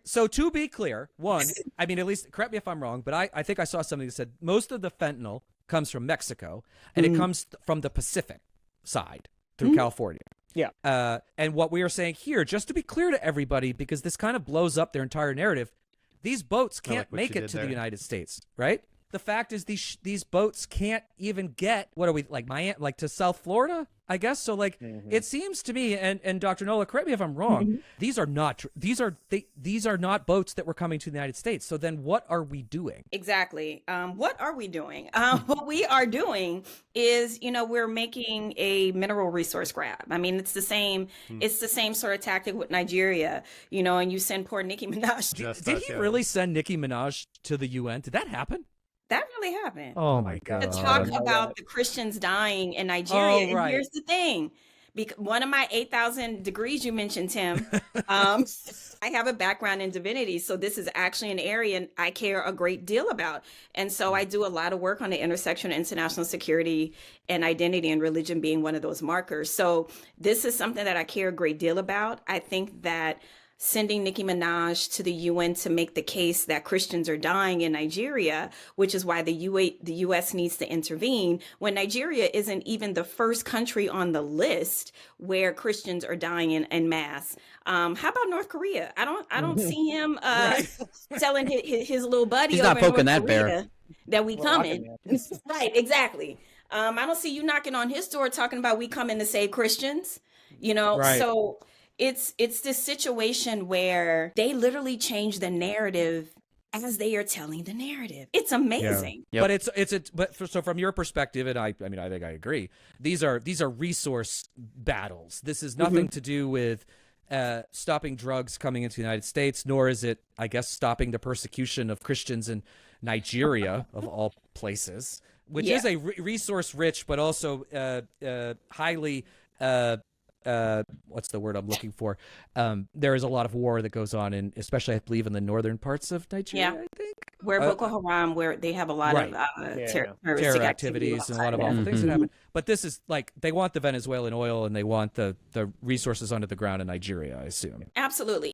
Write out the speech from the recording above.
So to be clear, one, I mean, at least correct me if I'm wrong, but I think I saw something that said most of the fentanyl comes from Mexico, and it comes from the Pacific side through California. Yeah. And what we are saying here, just to be clear to everybody, because this kind of blows up their entire narrative, these boats can't make it to the United States, right? The fact is these boats can't even get, what are we, like Miami, like to South Florida, I guess? So like it seems to me, and Dr. Nola, correct me if I'm wrong, these are not boats that were coming to the United States. So then what are we doing? Exactly. What are we doing? What we are doing is, we're making a mineral resource grab. I mean, it's the same sort of tactic with Nigeria, and you send poor Nicki Minaj. Did he really send Nicki Minaj to the UN? Did that happen? That really happened. Oh my God. To talk about the Christians dying in Nigeria. Oh, right. And here's the thing. One of my 8,000 degrees you mentioned, Tim, I have a background in divinity. So this is actually an area I care a great deal about. And so I do a lot of work on the intersection of international security and identity, and religion being one of those markers. So this is something that I care a great deal about. I think that sending Nicki Minaj to the UN to make the case that Christians are dying in Nigeria, which is why the U.S. needs to intervene, when Nigeria isn't even the first country on the list where Christians are dying in mass. How about North Korea? I don't see him telling his little buddy He's over not poking in North that bear. Korea that we coming. Right, exactly. I don't see you knocking on his door talking about we coming to save Christians. Right. So it's this situation where they literally change the narrative as they are telling the narrative. It's amazing. Yeah. Yep. But so from your perspective, and I mean I think I agree. These are resource battles. This is nothing to do with stopping drugs coming into the United States, nor is it, I guess, stopping the persecution of Christians in Nigeria of all places, which is a resource rich but also highly what's the word I'm looking for? There is a lot of war that goes on, in, especially I believe in the northern parts of Nigeria, I think. Where Boko Haram, where they have a lot of terror activities and a lot of awful things that happen. But this is like, they want the Venezuelan oil and they want the resources under the ground in Nigeria, I assume. Absolutely.